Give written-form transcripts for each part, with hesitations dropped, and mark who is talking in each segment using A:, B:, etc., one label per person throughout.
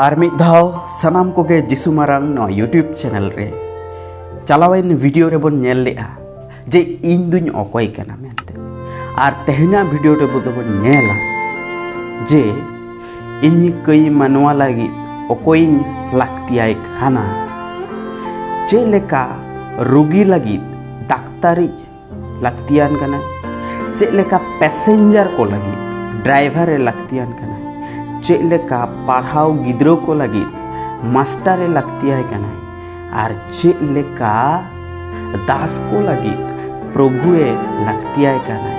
A: और मिद धाव सानाम कोगे जिसु मारांग नो यूट्यूब चैनल रे चलावेन वीडियो रे बन नेल लेआ जे इन दुñ अकोय कना मेनते और तेहना वीडियो रे बन नेला जे इन कई मनवा लगी अकोय लाक्तियाय खाना जे लेका रोगी लगी डाक्तारी लाक्तियान कना जे लेका पैसेंजर को लगी ड्राइवर लाक्तियान कना चे लेका पढ़ाओ गिद्रो को लगी मास्टर लगतिया कना और चे लेका दास को लगी प्रभुए लगतिया कना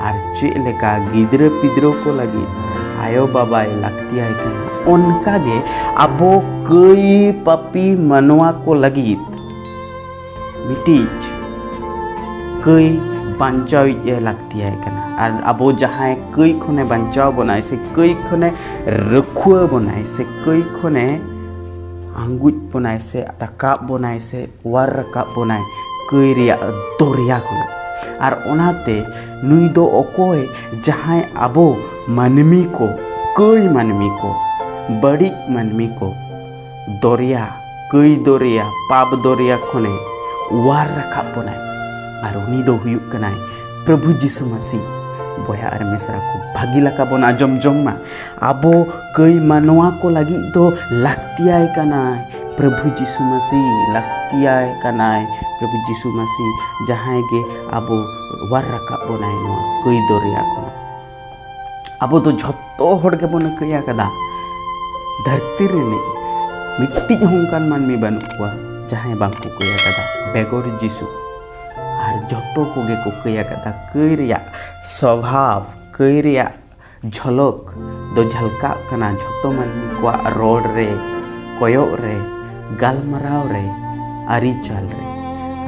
A: और चे लेका गिद्र पिद्रो को लगी आयो बाबा लगतिया कना उनका गे अबो कई पपी मनवा को लगी मिटीज कई बांचाव लगतिया कना और अबो जहाँ कई खने बांचाव बनाए से कई खने रखुआ बनाए से कई खने आंगुज बनाए से रकाब बनाए से वार रकाब बनाए कई रिया दोरिया खना और ओनाते नुई दो ओकोय जहाँ अबो मनमी को कई मनमी को बड़ी मनमी को दोरिया कई दोरिया पाप दोरिया खने वार रकाब बनाए और उनी दो हुयुक कनाय प्रभु जीसु मसीह बोया और मिश्रा को भागी लका बन आजम जम्मा आबो कई मनवा को लगी तो लगतियाय कनाय प्रभु जीसु मसीह लगतियाय कनाय प्रभु जीसु मसीह जहाँ गे आबो वार रका बनाय नो कई दोरिया को आबो तो झत्तो होड़ के बन कया कदा धरती रे मिट्टी होंकान मानमी बनुआ जहाँ बांको कया कदा बेगोर जीसु और जतो कोगे को कया कदा कई रिया स्वभाव कई रिया झलक दो झलका कना जतो मानमी को रोड रे कोयो रे गालमराव रे आरी चाल रे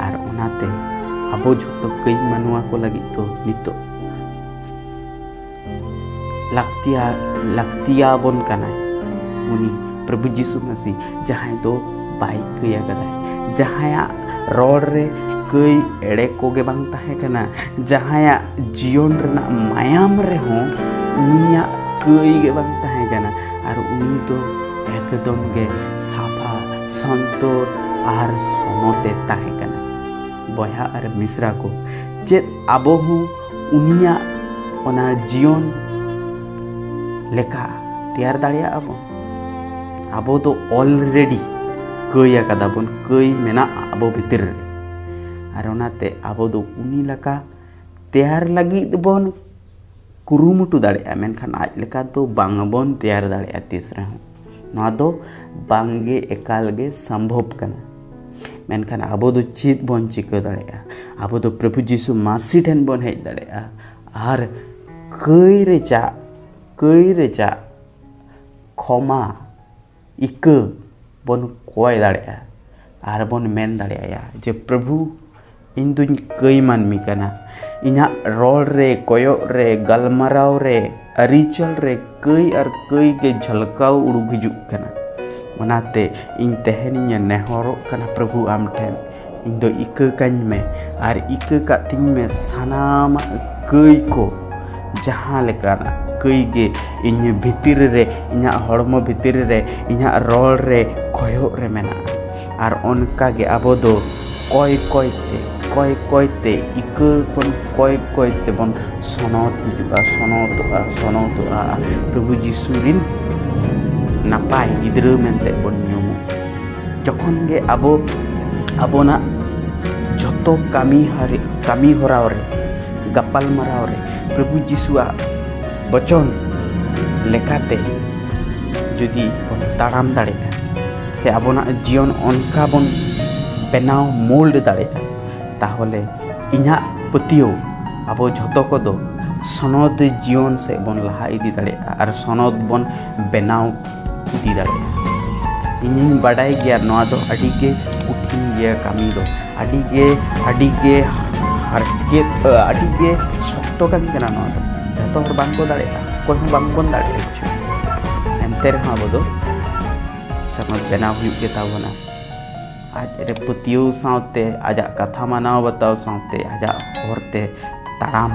A: और उनाते अबो जतो कई मनवा को लगी तो नितो लगतिया बन कना उनी प्रभु जीसु मसीह जहाँ दो बाइक कया कदा जहाँ रोड रे कई एड़े कोगे बांग ताहे कना जहाँ जीवन रना मायाम रे हो उनिया कई गे बांग ताहे कना और उनी तो एकदम गे साफा संतोर और सोनोते ताहे कना बोया और मिश्रा को चेत आबो हूँ उनिया ओना जीवन लेका तैयार दाड़िया आबो तो ऑलरेडी कई कदा बन कई मेना आबो भितर रे और ओनाते आबो दो उनी लका तैयार लगी बन कुरुमुटु दाड़े मेनखान आज लेका तो बांग बन तैयार दाड़े तीस रहे नवा दो बांगे एकाल गे संभव कना मेनखान आबो दो चीत बन चिका दाड़े आबो दो प्रभु जीसु मासी ठेन बन हेज दाड़े और कई रेचा क्षमा इक बन कोय दाड़े और बन मेन दाड़े जे प्रभु इन दुñ कई मानमी कना इना रोड रे कोयो रे गलमराव रे अरिचल रे कई और कई के झलकाव उड़ुक हिजुक कना ओनाते इन तेहनी नेहरो कना प्रभु आम ठेन इन दो इक कन में और इक का तिन में सनाम कई को जहाँ लेकाना कई गे इन भितिर रे इना हड़मो भितिर रे इना रोड रे कोयो रे मेना और उनका गे आबो दो कोय ते इक बन कोय ते बन सोनोत हिजुआ सोनोतोआ प्रभु जीसुरिन नापाय गिद्रो मेनते बन न्यूमो जखन गे आबोना जतो कामी होराव रे गपाल माराव रे प्रभु जीसुआ वचन लेखाते जुदी बन ताड़ाम दाड़ेगा से आबोना जीवन अनका बन बेनाव मोल्ड दाड़ेगा ताहले इना पतियो आबो झतो को दो सनद जीवन से बन लहा इदी दाड़े और सनद बन बेनाव इदी दाड़े इन बाडाय गया नवा दो अडी के कठिन गया कामी दो अडी के हरकेत अडी के शक्तो कामी कना नवा दो झतो हर बांको दाड़े कोई हम बांगबन दाड़े एंते रे आबो दो सनद बेनाव हुई के ताबोना आज रे पतियो सावते आजा कथा मानाव बताओ सावते आजा होरते ताड़ाम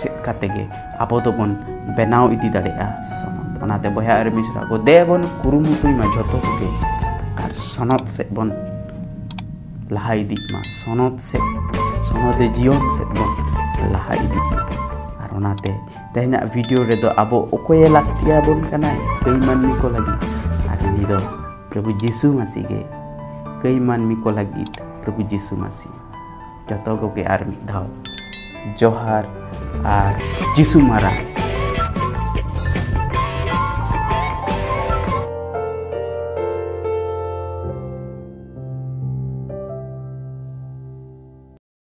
A: से काते गे आबो दो बन बेनाव इदी दाड़ेया सनद ᱚᱱᱟᱛᱮ ᱵᱚᱭᱦᱟ ᱟᱨ ᱢᱤᱥᱨᱟ ᱠᱚ ᱫᱮ ᱵᱚᱱ ᱠᱩᱨᱩᱢᱩᱴᱩᱭ ᱢᱟ ᱡᱷᱚᱛᱚ ᱠᱚᱜᱮ ᱟᱨ ᱥᱚᱱᱚᱛ ᱥᱮᱫ ᱵᱚᱱ ᱞᱟᱦᱟ ᱤᱫᱤᱜ ᱢᱟ, ᱥᱚᱱᱚᱛᱮ ᱡᱤᱭᱚᱱ ᱥᱮᱫ ᱵᱚन ᱞᱟᱦᱟ ᱤᱫᱤᱜ ᱢᱟ। ᱟᱨ ᱚᱱᱟᱛᱮ ᱛᱮᱦᱮᱧᱟᱜ ᱵᱷᱤᱰᱤᱭᱳ ᱨᱮᱫᱚ ᱟᱵᱚ ᱚᱠᱚᱭᱮ ᱞᱟᱹᱠᱛᱤᱭᱟᱵᱚᱱ ᱠᱟᱱᱟᱭ ᱠᱟᱹᱭ ᱢᱟᱹᱱᱢᱤ ᱠᱚ ᱞᱟᱹᱜᱤᱫ, ᱟᱨ ᱩᱱᱤ ᱫᱚ ᱯᱨᱚभु ᱡᱤᱥᱩ ᱢᱟᱹᱥᱤ ᱜᱮ ᱠᱟᱹᱭ ᱢᱟᱹᱱᱢᱤ ᱠᱚ ᱞᱟᱹᱜᱤᱫ ᱯᱨᱚभु ᱡᱤᱥᱩ ᱢᱟᱹᱥᱤ। ᱡᱚᱛᱚ ᱠᱚᱜᱮ ᱟᱨ ᱢᱤᱫ ᱫᱷᱟᱣ ᱡᱚᱦᱟᱨ ᱟᱨ ᱡᱤᱥᱩ ᱢᱟᱨᱟᱝ।